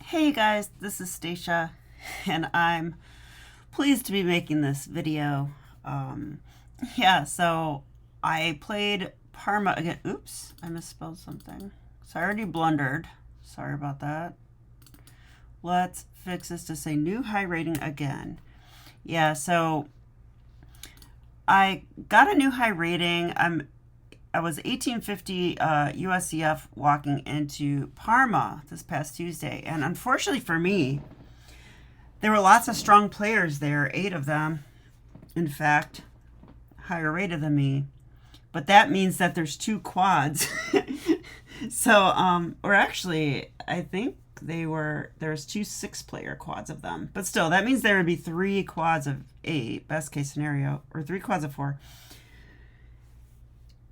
Hey guys, this is Stacia, and I'm pleased to be making this video. So I played Parma again. Oops, I misspelled something. So I already blundered. Sorry about that. Let's fix this to say new high rating again. So I got a new high rating. I was 1850 USCF walking into Parma this past Tuesday. And unfortunately for me, there were lots of strong players there, 8 of them, in fact, higher rated than me. But that means that there's 2 quads. Or actually, I think there's 2 6-player quads of them. But still, that means there would be 3 quads of 8, best case scenario, or 3 quads of 4.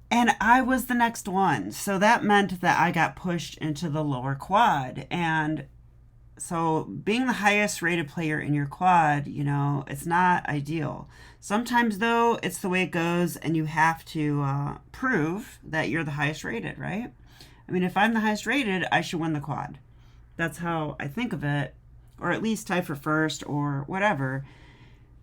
And I was the next one. So that meant that I got pushed into the lower quad. And so being the highest rated player in your quad, it's not ideal. Sometimes, though, it's the way it goes, and you have to prove that you're the highest rated, right? I mean, if I'm the highest rated, I should win the quad. That's how I think of it, or at least tie for first or whatever.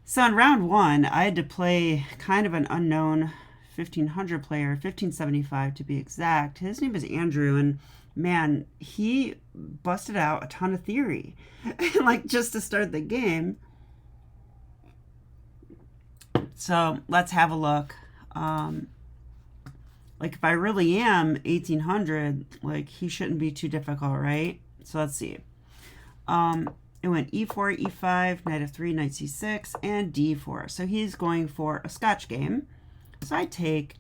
So in round 1, I had to play kind of an unknown 1500 player, 1575 to be exact. His name is Andrew, and man, he busted out a ton of theory, like just to start the game. So let's have a look. Like if I really am 1800, like he shouldn't be too difficult, right? So let's see. It went e4, e5, knight f3, knight c6, and d4. So he's going for a Scotch game. So I take,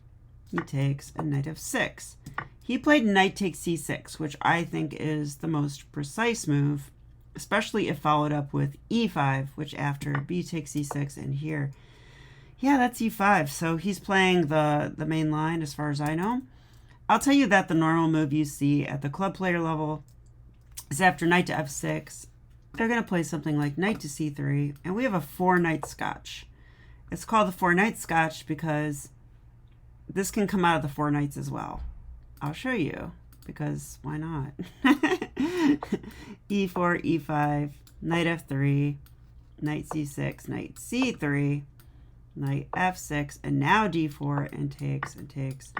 he takes, and knight f6. He played knight takes c6, which I think is the most precise move, especially if followed up with e5, which after b takes c6, and here, that's e5. So he's playing the main line as far as I know. I'll tell you that the normal move you see at the club player level is after knight to f6, they're going to play something like knight to c3, and we have a 4-knight Scotch. It's called the 4-knight Scotch because this can come out of the 4 knights as well. I'll show you, because why not? e4, e5, knight f3, knight c6, knight c3, knight f6, and now d4, and takes, and takes.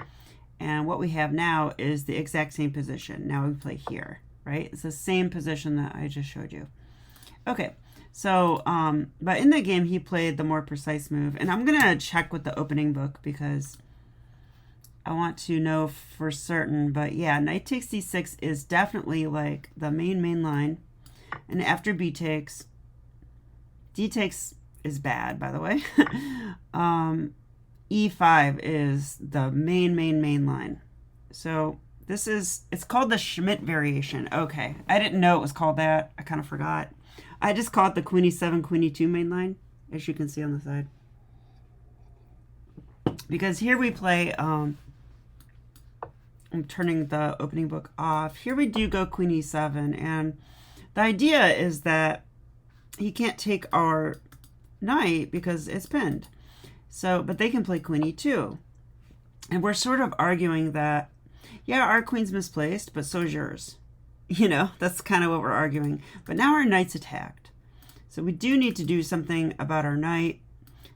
And what we have now is the exact same position. Now we play here, right? It's the same position that I just showed you. Okay. So, but in the game, he played the more precise move. And I'm going to check with the opening book because I want to know for certain. But yeah, knight takes c6 is definitely like the main line. And after b takes, d takes is bad, by the way. e5 is the main line. So it's called the Schmidt variation. Okay, I didn't know it was called that. I kind of forgot. I just call it the queen e7, queen e2 main line, as you can see on the side. Because here we play, I'm turning the opening book off. Here we do go queen e7, and the idea is that he can't take our knight because it's pinned. So, but they can play queen e2. And we're sort of arguing that, our queen's misplaced, but so's yours. That's kind of what we're arguing. But now our knight's attacked. So we do need to do something about our knight.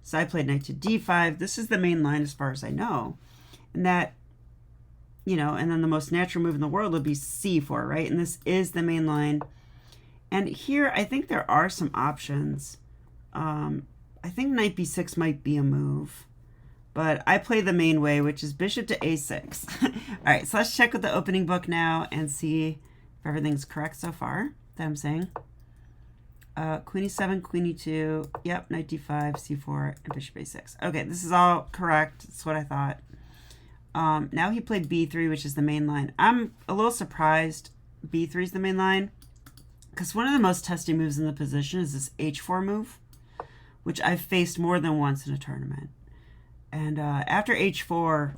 So I played knight to d5. This is the main line as far as I know. And that, and then the most natural move in the world would be c4, right? And this is the main line. And here, I think there are some options. I think knight b6 might be a move. But I play the main way, which is bishop to a6. All right, so let's check with the opening book now and see if everything's correct so far that I'm saying. Queen e7, queen e2, yep, knight d5, c4, and bishop a6. Okay, this is all correct. That's what I thought. Now he played b3, which is the main line. I'm a little surprised b3 is the main line, because one of the most testy moves in the position is this h4 move, which I've faced more than once in a tournament. And after h4,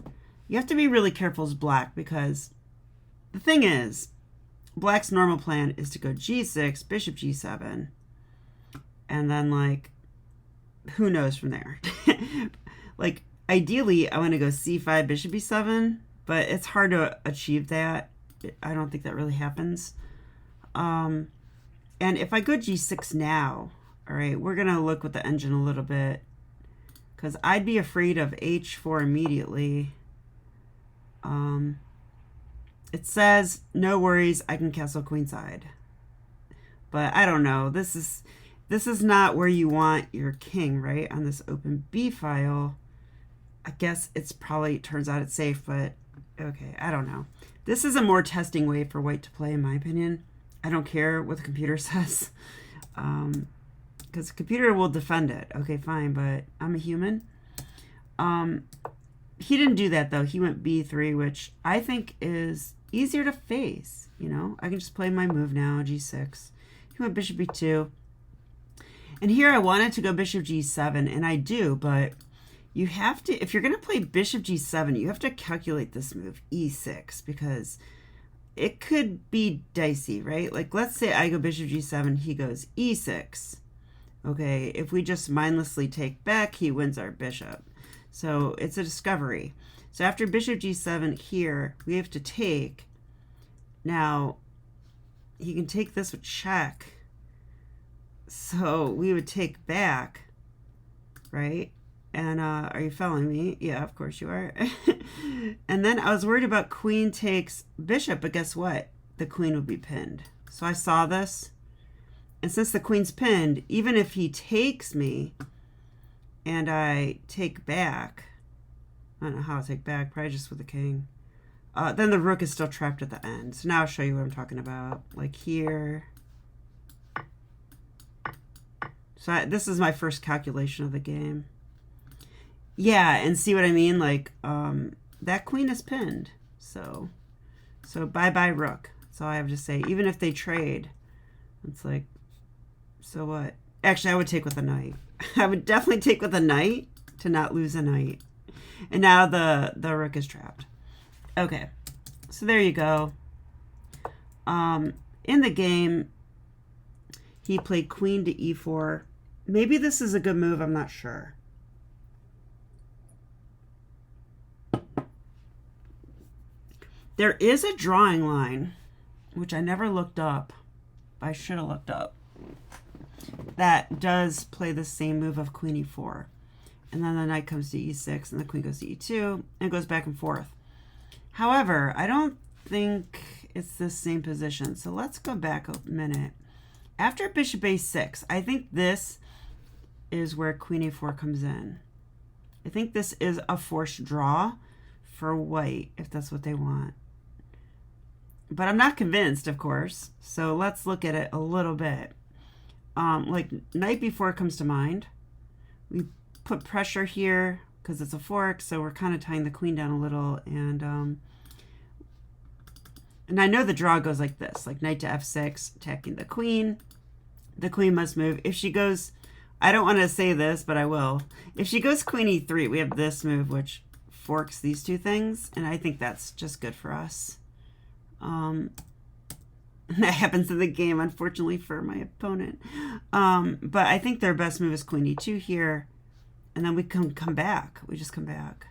you have to be really careful as black, because the thing is, black's normal plan is to go g6, bishop g7, and then, like, who knows from there? Like, ideally, I want to go c5, bishop e7, but it's hard to achieve that. I don't think that really happens. And if I go g6 now, all right, we're going to look with the engine a little bit, because I'd be afraid of h4 immediately. It says, no worries, I can castle queenside. But I don't know. This is not where you want your king, right? On this open b file. I guess it's probably, turns out it's safe, but okay, I don't know. This is a more testing way for white to play, in my opinion. I don't care what the computer says, because the computer will defend it. Okay, fine, but I'm a human. He didn't do that, though. He went b3, which I think is easier to face. You know, I can just play my move now, g6. He went bishop b2. And here I wanted to go bishop g7, and I do, but you have to, if you're going to play bishop g7, you have to calculate this move, e6, because it could be dicey, right? Like, let's say I go bishop g7, he goes e6. Okay, if we just mindlessly take back, he wins our bishop. So it's a discovery. So after bishop g7 here, we have to take. Now, he can take this with check. So we would take back, right? And are you following me? Yeah, of course you are. And then I was worried about queen takes bishop, but guess what? The queen would be pinned. So I saw this. And since the queen's pinned, even if he takes me and I take back, I don't know how I'll take back, probably just with the king, then the rook is still trapped at the end. So now I'll show you what I'm talking about. Like here. So this is my first calculation of the game. Yeah, and see what I mean? Like, that queen is pinned. So bye-bye rook. That's all I have to say. Even if they trade, it's like, so what? Actually, I would take with a knight. I would definitely take with a knight to not lose a knight. And now the rook is trapped. Okay, so there you go. In the game, he played queen to e4. Maybe this is a good move, I'm not sure. There is a drawing line, which I never looked up. I should have looked up. That does play the same move of queen e4. And then the knight comes to e6, and the queen goes to e2, and it goes back and forth. However, I don't think it's the same position. So let's go back a minute. After bishop a6, I think this is where queen e4 comes in. I think this is a forced draw for white, if that's what they want. But I'm not convinced, of course. So let's look at it a little bit. Like knight b4 comes to mind. We put pressure here because it's a fork, so we're kind of tying the queen down a little. And I know the draw goes like this, like knight to f6, attacking the queen. The queen must move. If she goes, I don't want to say this, but I will. If she goes queen e3, we have this move, which forks these two things, and I think that's just good for us. That happens in the game, unfortunately, for my opponent. But I think their best move is queen e2 here, and then we can come back. We just come back.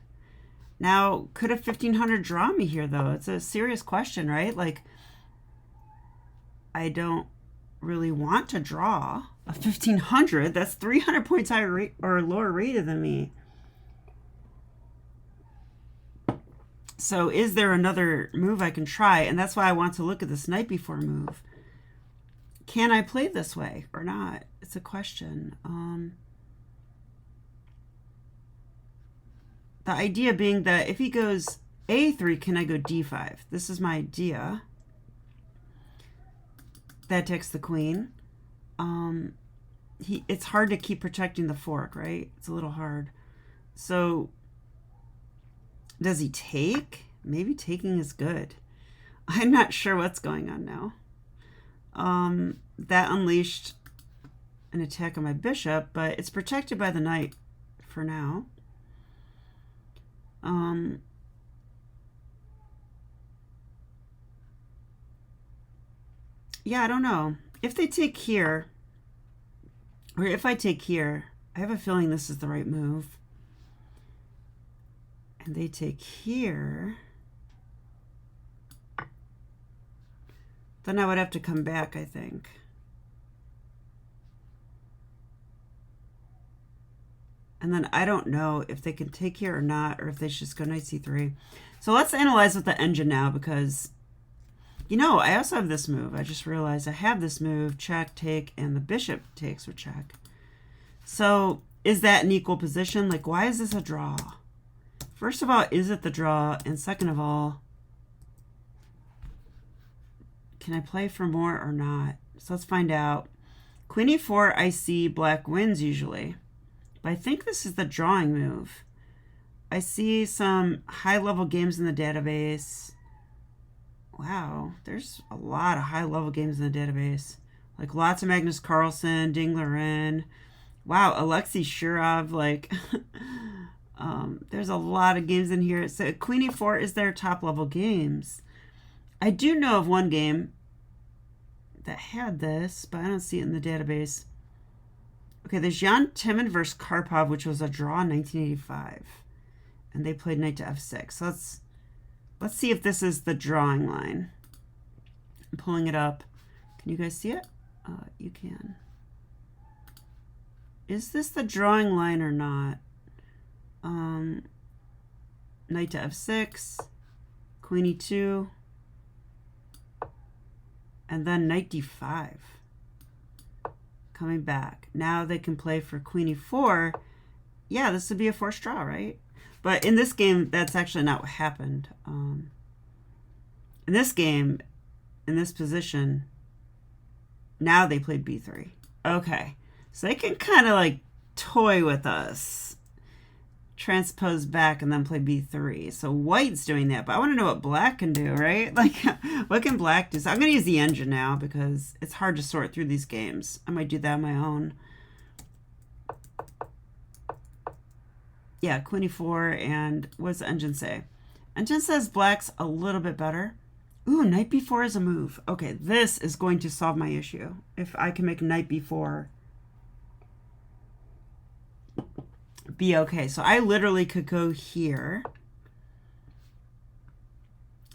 Now, could a 1500 draw me here, though? It's a serious question, right? Like, I don't really want to draw a 1500. That's 300 points higher rate or lower rated than me. So is there another move I can try? And that's why I want to look at this knight b4 move. Can I play this way or not? It's a question. The idea being that if he goes a3, can I go d5? This is my idea. That takes the queen. It's hard to keep protecting the fork, right? It's a little hard. So does he take? Maybe taking is good. I'm not sure what's going on now. That unleashed an attack on my bishop, but it's protected by the knight for now. Yeah, I don't know. If they take here, or if I take here, I have a feeling this is the right move. And they take here, then I would have to come back, I think. And then I don't know if they can take here or not, or if they should just go knight c3. So let's analyze with the engine now, because, you know, I also have this move. I just realized I have this move, check, take, and the bishop takes with check. So is that an equal position? Like, why is this a draw? First of all, is it the draw? And second of all, can I play for more or not? So let's find out. Queen e4, I see black wins usually. But I think this is the drawing move. I see some high-level games in the database. Wow, there's a lot of high-level games in the database. Like lots of Magnus Carlsen, Ding Liren. Wow, Alexei Shirov, like... there's a lot of games in here. So Queen e4 is their top-level games. I do know of one game that had this, but I don't see it in the database. Okay, there's Jan Timman versus Karpov, which was a draw in 1985. And they played knight to f6. So let's see if this is the drawing line. I'm pulling it up. Can you guys see it? You can. Is this the drawing line or not? Knight to f6, queen e2, and then knight d5. Coming back. Now they can play for queen e4. Yeah, this would be a forced draw, right? But in this game, that's actually not what happened. In this game, in this position, now they played b3. Okay, so they can kind of like toy with us. Transpose back and then play b3. So white's doing that, but I want to know what black can do, right? Like, what can black do? So I'm going to use the engine now because it's hard to sort through these games. I might do that on my own. Yeah, queen e4, and what does the engine say? Engine says black's a little bit better. Ooh, knight b4 is a move. Okay, this is going to solve my issue. If I can make knight b4 be okay. So I literally could go here.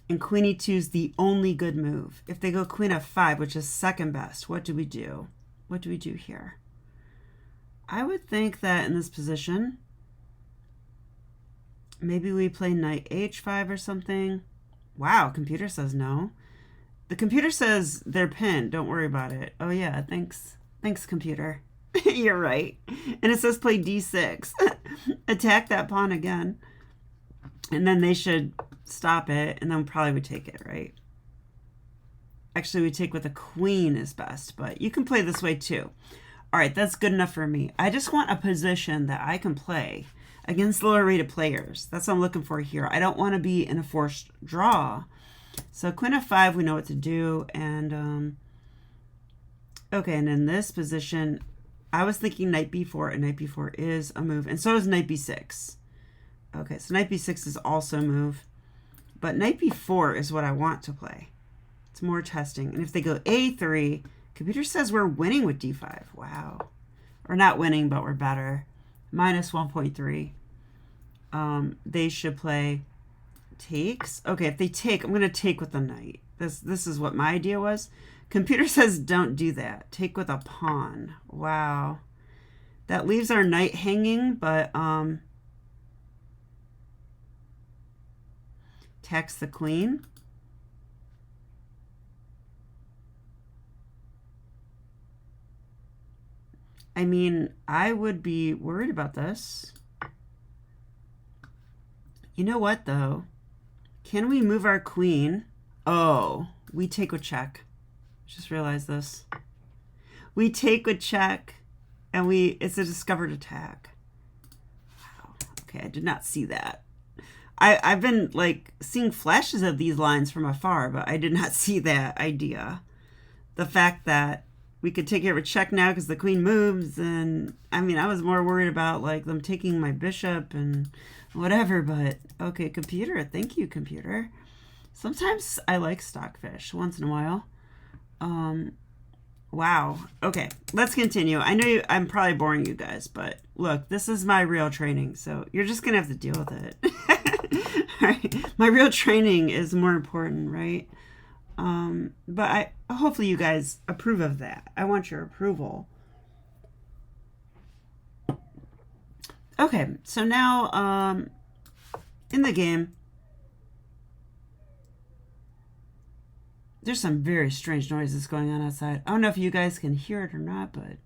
And queen e2 is the only good move. If they go queen f5, which is second best, what do we do? What do we do here? I would think that in this position, maybe we play knight h5 or something. Wow, computer says no. The computer says they're pinned. Don't worry about it. Oh yeah, thanks. Thanks, computer. You're right. And it says play d6. Attack that pawn again. And then they should stop it, and then probably would take it, right? Actually, we take with a queen is best, but you can play this way too. All right, that's good enough for me. I just want a position that I can play against lower rated players. That's what I'm looking for here. I don't want to be in a forced draw. So queen f5, we know what to do. And okay, and in this position, I was thinking knight b4, and knight b4 is a move, and so is knight b6. Okay, so knight b6 is also a move, but knight b4 is what I want to play. It's more testing. And if they go a3, computer says we're winning with d5. Wow. We're not winning, but we're better. Minus 1.3. They should play takes. Okay, if they take, I'm going to take with the knight. This is what my idea was. Computer says don't do that. Take with a pawn. Wow. That leaves our knight hanging, but attacks the queen. I mean, I would be worried about this. You know what, though? Can we move our queen? Oh, we take with check. Just realized this. We take with check, and it's a discovered attack. Wow. Okay, I did not see that. I've been like seeing flashes of these lines from afar, but I did not see that idea. The fact that we could take care of a check now because the queen moves, and I mean, I was more worried about like them taking my bishop and whatever, but okay, computer, thank you, computer. Sometimes I like stockfish once in a while. Wow. Okay, let's continue. I know I'm probably boring you guys, but look, this is my real training, so you're just gonna have to deal with it. All right, my real training is more important, right? But hopefully you guys approve of that. I want your approval. Okay, so now in the game, there's some very strange noises going on outside. I don't know if you guys can hear it or not, but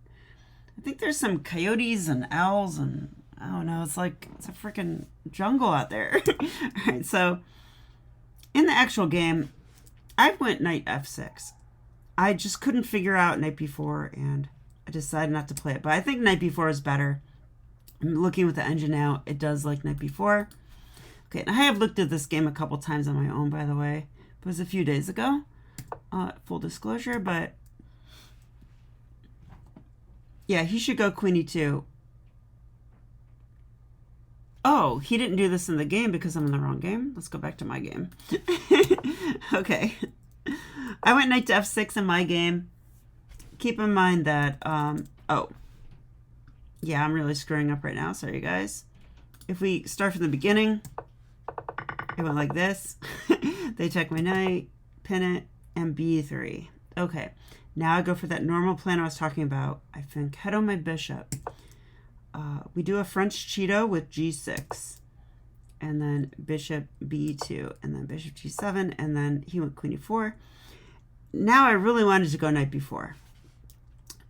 I think there's some coyotes and owls and I don't know. It's like it's a freaking jungle out there. All right, so in the actual game, I went knight f6. I just couldn't figure out knight b4, and I decided not to play it. But I think knight b4 is better. I'm looking with the engine now. It does like knight b4. Okay, and I have looked at this game a couple times on my own, by the way. It was a few days ago. Full disclosure, but yeah, he should go queen e2. Oh, he didn't do this in the game because I'm in the wrong game. Let's go back to my game. Okay. I went knight to f6 in my game. Keep in mind that, oh, yeah, I'm really screwing up right now. Sorry, guys. If we start from the beginning, it went like this. They check my knight, pin it, and b3. Okay, now I go for that normal plan I was talking about. I fianchetto my bishop. We do a French Cheeto with g6, and then bishop b2, and then bishop g7, and then he went queen e4. Now I really wanted to go knight b4,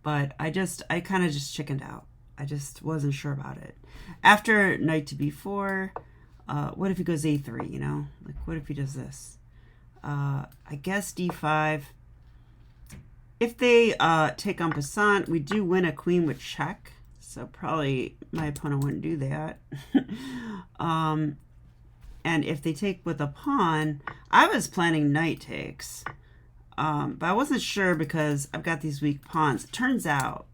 but I kind of just chickened out. I just wasn't sure about it. After knight to b4, what if he goes a3, you know? Like, what if he does this? I guess d5. If they take en passant, we do win a queen with check. So probably my opponent wouldn't do that. And if they take with a pawn, I was planning knight takes. But I wasn't sure because I've got these weak pawns. It turns out,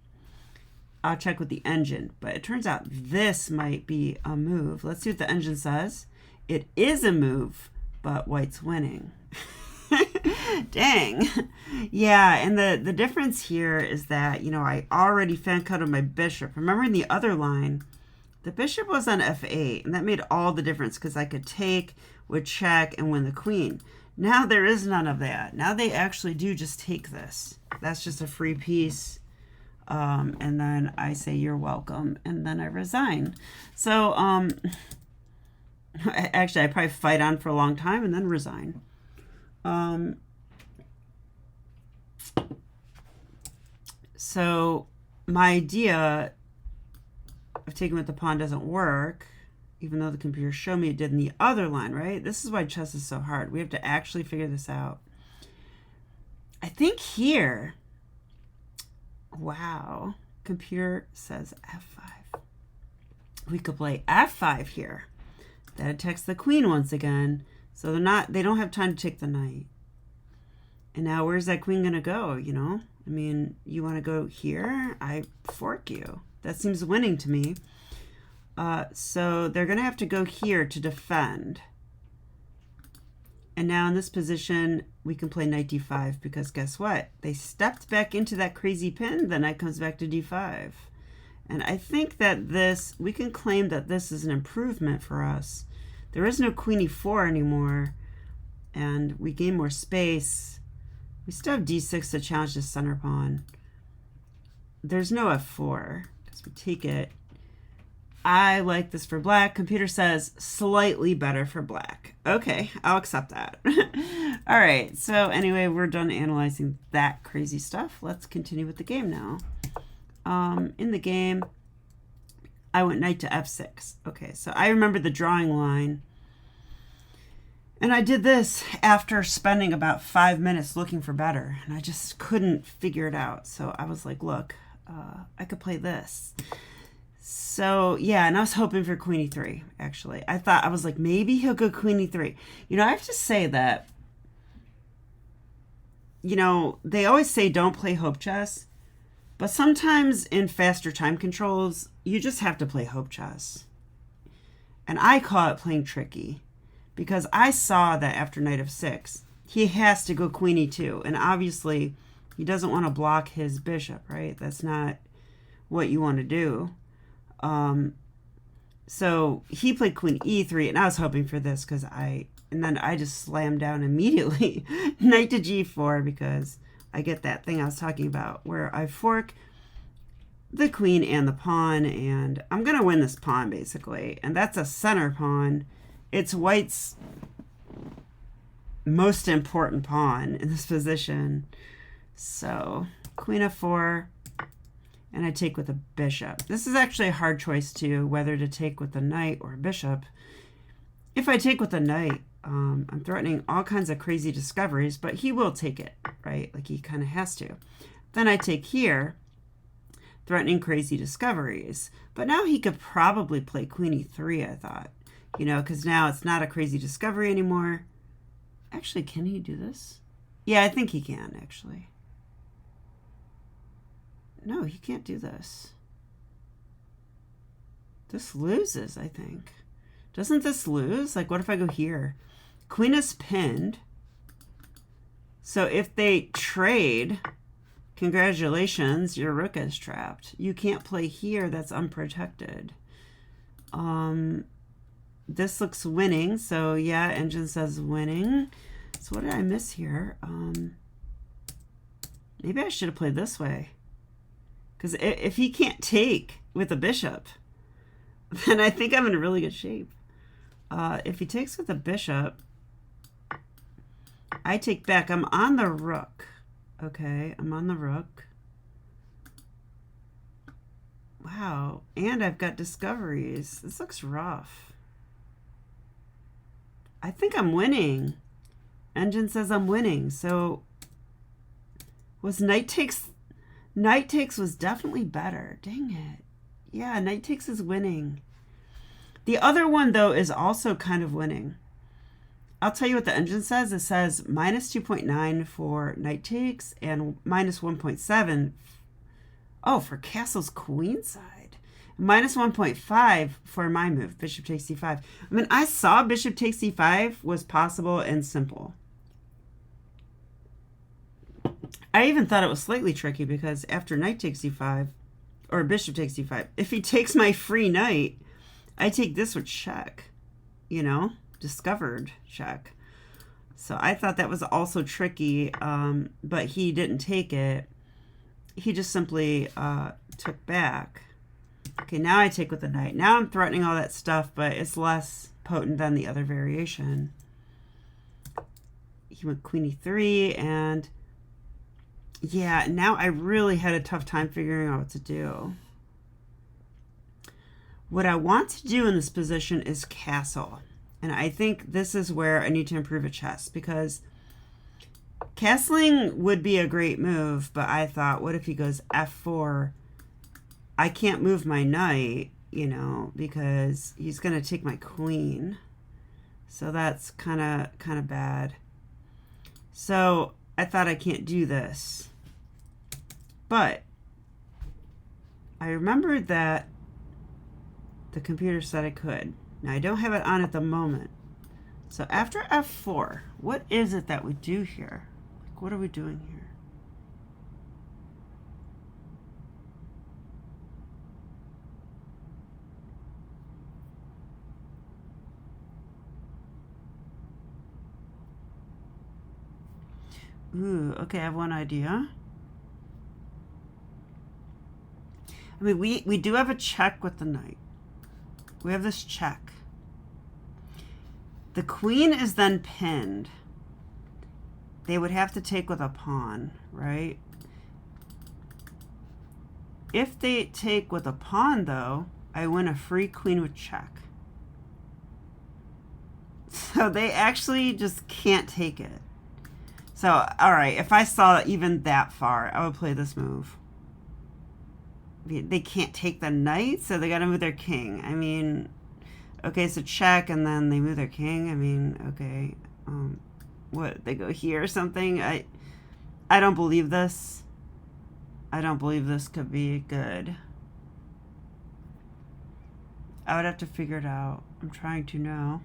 I'll check with the engine, but it turns out this might be a move. Let's see what the engine says. It is a move, but white's winning. Dang. Yeah, and the difference here is that, you know, I already fan-cutted my bishop. Remember in the other line, the bishop was on f8, and that made all the difference because I could take, would check, and win the queen. Now there is none of that. Now they actually do just take this. That's just a free piece. And then I say, you're welcome, and then I resign. So, actually, I probably fight on for a long time and then resign. So my idea of taking with the pawn doesn't work, even though the computer showed me it did in the other line, right? This is why chess is so hard. We have to actually figure this out. I think here, wow, computer says f5. We could play f5 here. That attacks the queen once again. So they don't have time to take the knight. And now where's that queen gonna go, you know? I mean, you wanna go here? I fork you. That seems winning to me. So they're gonna have to go here to defend. And now in this position, we can play knight d5 because guess what? They stepped back into that crazy pin, the knight comes back to d5. And I think that we can claim that this is an improvement for us. There is no queen e4 anymore, and we gain more space. We still have d6 to challenge the center pawn. There's no f4 because we take it. I like this for black. Computer says slightly better for black. Okay, I'll accept that. All right, so anyway, we're done analyzing that crazy stuff. Let's continue with the game now. In the game, I went knight to f6. Okay, so I remember the drawing line. And I did this after spending about 5 minutes looking for better. And I just couldn't figure it out. So I was like, look, I could play this. So, yeah, and I was hoping for queen e3, actually. I was like, maybe he'll go queen e3. You know, I have to say that, you know, they always say don't play hope chess. But sometimes in faster time controls, you just have to play hope chess. And I call it playing tricky. Because I saw that after knight f6, he has to go queen e2. And obviously, he doesn't want to block his bishop, right? That's not what you want to do. So he played queen e3, and I was hoping for this and then I just slammed down immediately. Knight to g4 because I get that thing I was talking about where I fork. the queen and the pawn, and I'm going to win this pawn, basically. And that's a center pawn. It's white's most important pawn in this position. So, queen f4, and I take with a bishop. This is actually a hard choice, too, whether to take with the knight or a bishop. If I take with the knight, I'm threatening all kinds of crazy discoveries, but he will take it, right? Like, he kind of has to. Then I take here, threatening crazy discoveries. But now he could probably play queen e3, I thought. You know, because now it's not a crazy discovery anymore. Actually, can he do this? Yeah, I think he can, actually. No, he can't do this. This loses, I think. Doesn't this lose? Like, what if I go here? Queen is pinned. So if they trade, congratulations, your rook is trapped. You can't play here. That's unprotected. This looks winning. So, yeah, engine says winning. So what did I miss here? Maybe I should have played this way. Because if he can't take with a bishop, then I think I'm in really good shape. If he takes with a bishop, I take back. I'm on the rook. Okay, I'm on the rook. Wow, and I've got discoveries. This looks rough. I think I'm winning. Engine says I'm winning. So was knight takes was definitely better. Dang it. Yeah, knight takes is winning. The other one, though, is also kind of winning. I'll tell you what the engine says. It says minus 2.9 for knight takes and minus 1.7. Oh, for castle's queen side. Minus 1.5 for my move, bishop takes c5. I mean, I saw bishop takes c5 was possible and simple. I even thought it was slightly tricky because after knight takes c5, or bishop takes c5, if he takes my free knight, I take this with check, you know, discovered check. So I thought that was also tricky, but he didn't take it. He just simply took back. Okay, now I take with the knight. Now I'm threatening all that stuff, but it's less potent than the other variation. He went queen e3, and yeah, now I really had a tough time figuring out what to do. What I want to do in this position is castle. And I think this is where I need to improve a chess, because castling would be a great move, but I thought, what if he goes f4? I can't move my knight, you know, because he's going to take my queen. So that's kind of bad. So I thought I can't do this. But I remembered that the computer said I could. Now I don't have it on at the moment. So after f4, what is it that we do here? Like, what are we doing here? Ooh, okay, I have one idea. I mean, we do have a check with the knight. We have this check. The queen is then pinned. They would have to take with a pawn, right? If they take with a pawn, though, I win a free queen with check. So they actually just can't take it. So, all right, if I saw even that far, I would play this move. They can't take the knight, so they got to move their king. I mean, okay, so check, and then they move their king. I mean, okay, what, they go here or something? I don't believe this. I don't believe this could be good. I would have to figure it out. I'm trying to know.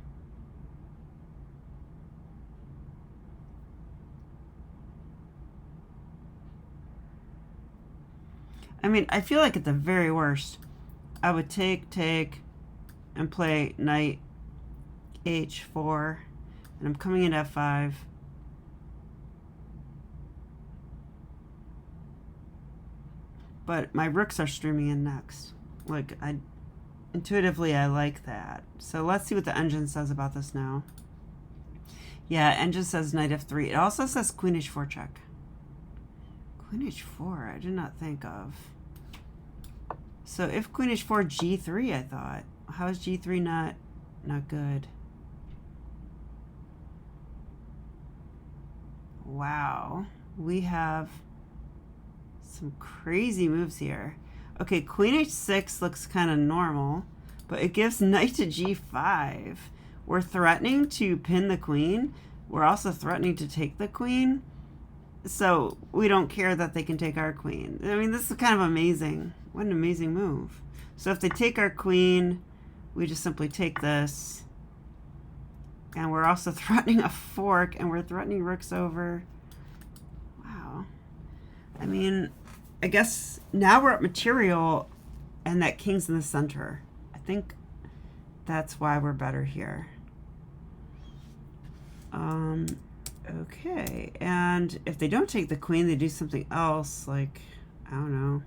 I mean, I feel like at the very worst, I would take, and play knight h4, and I'm coming in f5. but my rooks are streaming in next. Like, intuitively, I like that. So let's see what the engine says about this now. Yeah, engine says knight f3. It also says queen h4 check. Queen h4, I did not think of. So if queen h4, g3, I thought. How is g3 not good? Wow, we have some crazy moves here. Okay, queen h6 looks kind of normal, but it gives knight to g5. We're threatening to pin the queen. We're also threatening to take the queen. So we don't care that they can take our queen. I mean, this is kind of amazing. What an amazing move. So if they take our queen, we just simply take this. And we're also threatening a fork, and we're threatening rooks over. Wow. I mean, I guess now we're at material, and that king's in the center. I think that's why we're better here. Okay, and if they don't take the queen, they do something else, like, I don't know.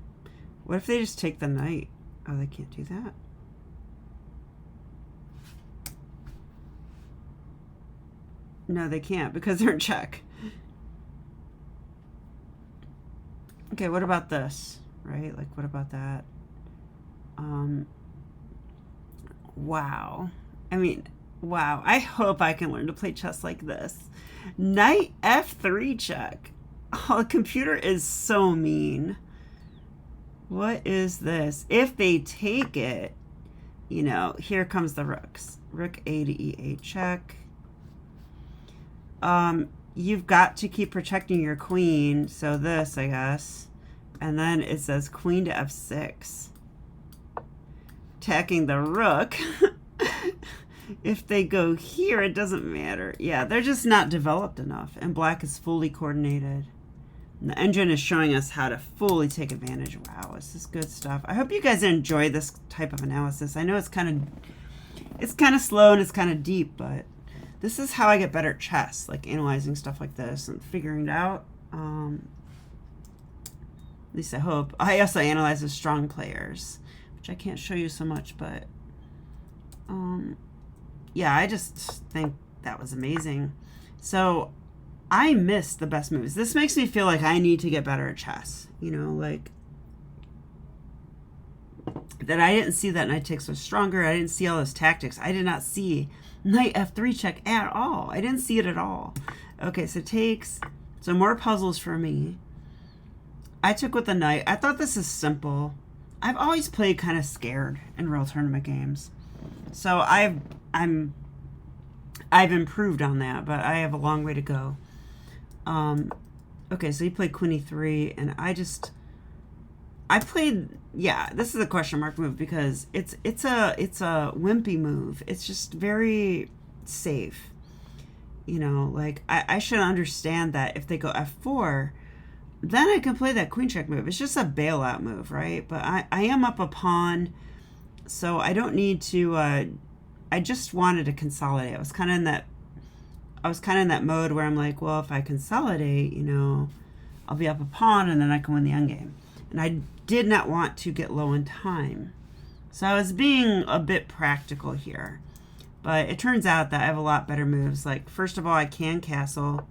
What if they just take the knight? Oh, they can't do that? No, they can't because they're in check. Okay, what about this, right? Like, what about that? Wow. I mean, wow. I hope I can learn to play chess like this. Knight f3 check. Oh, the computer is so mean. What is this? If they take it, you know, here comes the rooks. Rook a to e8 check. You've got to keep protecting your queen. So this, I guess. And then it says queen to f6. Attacking the rook. If they go here, it doesn't matter. Yeah, they're just not developed enough. And black is fully coordinated. And the engine is showing us how to fully take advantage. Wow, this is good stuff. I hope you guys enjoy this type of analysis. I know it's kind of slow and it's kind of deep, but this is how I get better at chess, like analyzing stuff like this and figuring it out. At least I hope. I also analyze with strong players, which I can't show you so much, but yeah, I just think that was amazing. So I missed the best moves. This makes me feel like I need to get better at chess. You know, like that I didn't see that knight takes was stronger. I didn't see all those tactics. I did not see knight f3 check at all. I didn't see it at all. Okay, so takes. So more puzzles for me. I took with the knight. I thought this is simple. I've always played kind of scared in real tournament games. So I've improved on that, but I have a long way to go. Okay, so you played queen e3, and I played, yeah, this is a question mark move because it's a wimpy move. It's just very safe. You know, like I should understand that if they go f4, then I can play that queen check move. It's just a bailout move, right? But I am up a pawn, so I don't need to, I just wanted to consolidate. I was kind of in that mode where I'm like, well, if I consolidate, you know, I'll be up a pawn and then I can win the endgame. And I did not want to get low in time. So I was being a bit practical here. But it turns out that I have a lot better moves. Like, first of all, I can castle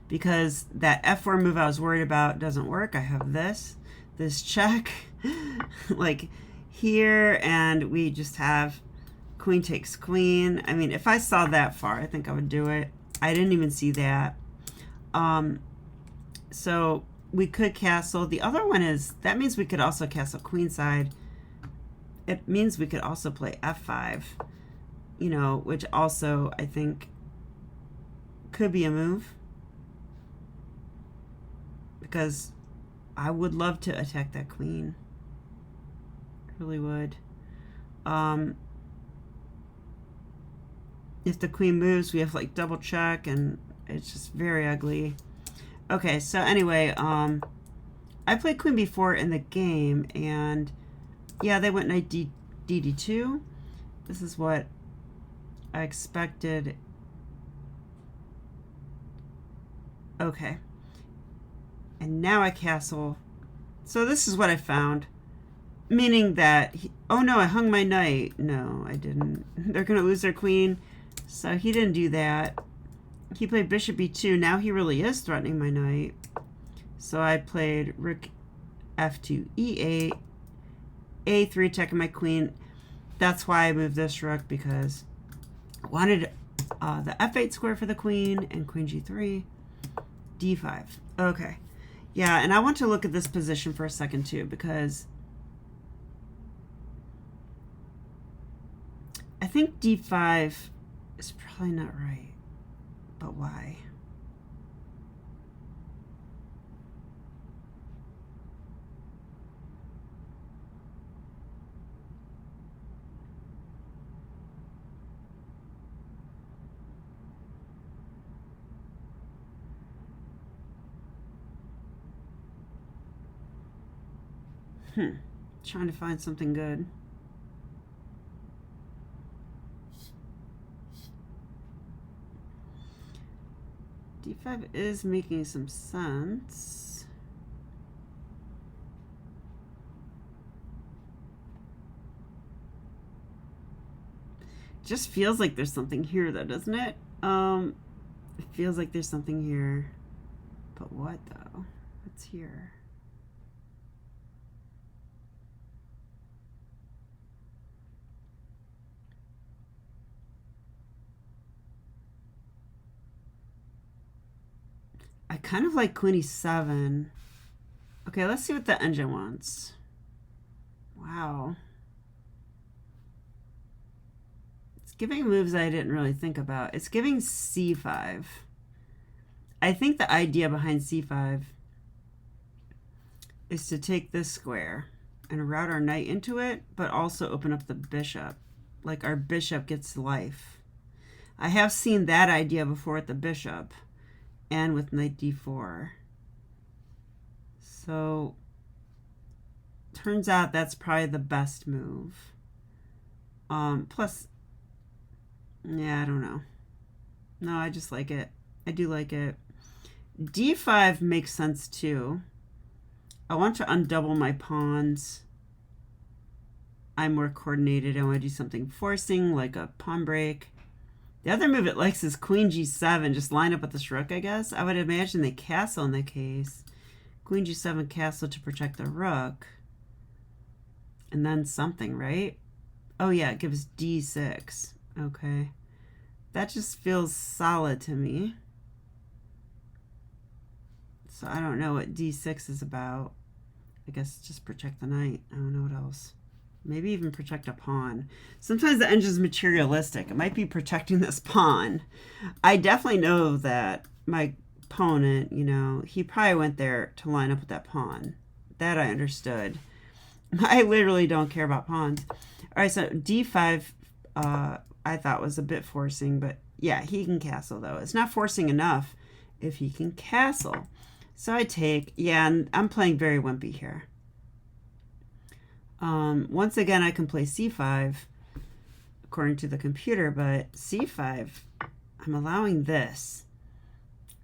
because that f4 move I was worried about doesn't work. I have this check, like here, and we just have queen takes queen. I mean, if I saw that far, I think I would do it. I didn't even see that. So we could castle. The other one is, that means we could also castle queenside. It means we could also play f5, you know, which also I think could be a move. Because I would love to attack that queen. Really would. If the queen moves, we have like double check, and it's just very ugly. Okay, so anyway, I played queen b4 in the game, and yeah, they went knight dd2. This is what I expected. Okay. And now I castle So this is what I found. Meaning that, oh no, I hung my knight. No, I didn't. They're going to lose their queen. So he didn't do that. He played bishop e2. Now he really is threatening my knight. So I played rook f2, e8, a3, attacking my queen. That's why I moved this rook, because I wanted the f8 square for the queen, and queen g3, d5. Okay. Yeah, and I want to look at this position for a second too, because I think d5 is probably not right. But why? Trying to find something good. D5 is making some sense. Just feels like there's something here though, doesn't it? It feels like there's something here. But what though? What's here? I kind of like queen e7. Okay, let's see what the engine wants. Wow. It's giving moves I didn't really think about. It's giving c5. I think the idea behind c5 is to take this square and route our knight into it, but also open up the bishop. Like our bishop gets life. I have seen that idea before with the bishop and with knight d4. So turns out that's probably the best move. Plus, yeah, I don't know. No, I just like it. I do like it. d5 makes sense too. I want to undouble my pawns. I'm more coordinated. I want to do something forcing, like a pawn break. The other move it likes is queen g7. Just line up with this rook, I guess. I would imagine they castle in that case. Queen g7 castle to protect the rook. And then something, right? Oh yeah, it gives d6. Okay. That just feels solid to me. So I don't know what d6 is about. I guess just protect the knight. I don't know what else. Maybe even protect a pawn. Sometimes the engine's materialistic. It might be protecting this pawn. I definitely know that my opponent, you know, he probably went there to line up with that pawn. That I understood. I literally don't care about pawns. All right, so d5 I thought was a bit forcing, but yeah, he can castle though. It's not forcing enough if he can castle. So I take, yeah, and I'm playing very wimpy here. Once again, I can play c5 according to the computer, but c5, I'm allowing this.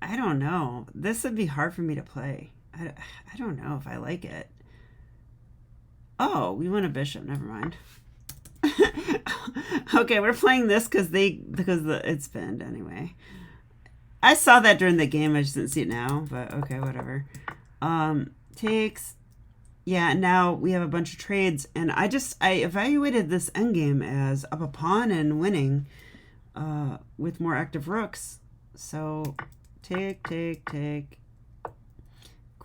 I don't know. This would be hard for me to play. I don't know if I like it. Oh, we won a bishop. Never mind. Okay, we're playing this because it's pinned anyway. I saw that during the game. I just didn't see it now, but okay, whatever. Takes. Yeah, now we have a bunch of trades, and I evaluated this endgame as up a pawn and winning with more active rooks. So take. Queen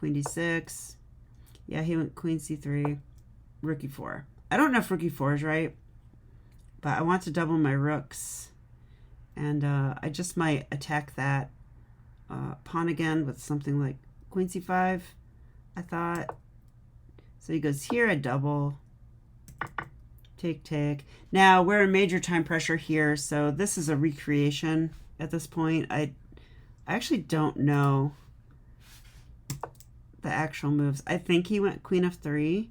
d6. Yeah, he went queen c3, rook e4. I don't know if rook e4 is right, but I want to double my rooks, and I just might attack that pawn again with something like queen c5, I thought. So he goes here, I double, take. Now we're in major time pressure here, so this is a recreation at this point. I actually don't know the actual moves. I think he went queen f3,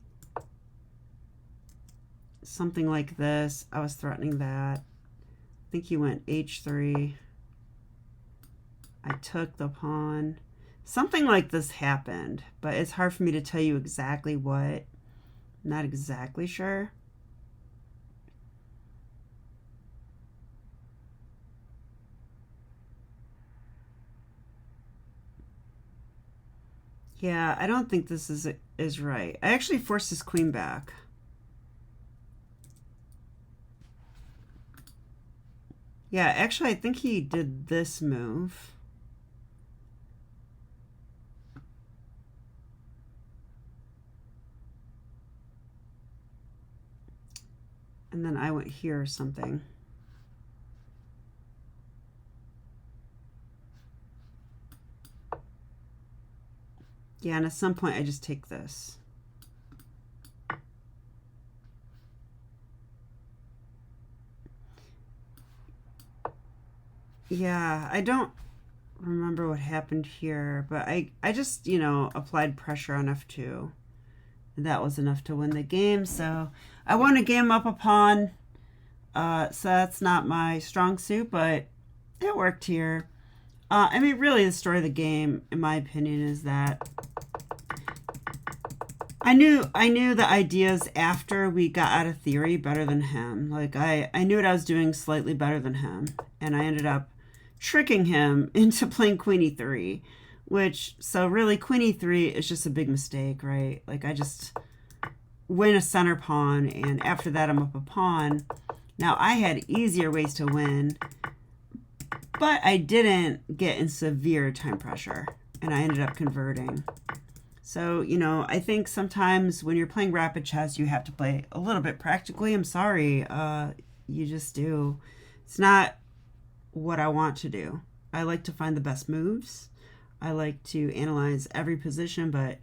something like this. I was threatening that. I think he went h3. I took the pawn. something like this happened, but it's hard for me to tell you exactly what. Not exactly sure. Yeah, I don't think this is right. I actually forced his queen back. Yeah, actually, I think he did this move. And then I went here or something. Yeah, and at some point I just take this. Yeah, I don't remember what happened here, but I just, you know, applied pressure on F2. And that was enough to win the game. So I won a game up a pawn. So that's not my strong suit, but it worked here. I mean, really, the story of the game, in my opinion, is that I knew the ideas after we got out of theory better than him. Like I knew what I was doing slightly better than him, and I ended up tricking him into playing queen e3, which, so really queen e3 is just a big mistake, right? Like I just win a center pawn, and after that I'm up a pawn. Now I had easier ways to win, but I didn't get in severe time pressure, and I ended up converting. So, you know, I think sometimes when you're playing rapid chess, you have to play a little bit practically. I'm sorry. You just do. It's not what I want to do. I like to find the best moves. I like to analyze every position, but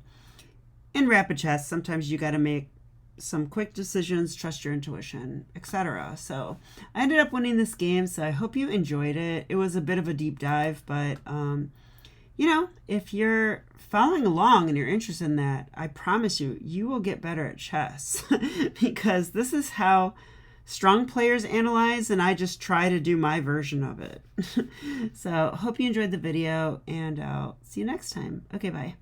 in rapid chess, sometimes you got to make some quick decisions, trust your intuition, etc. So I ended up winning this game, so I hope you enjoyed it. It was a bit of a deep dive, but you know, if you're following along and you're interested in that, I promise you, you will get better at chess because this is how strong players analyze, and I just try to do my version of it. So hope you enjoyed the video, and I'll see you next time. Okay, bye.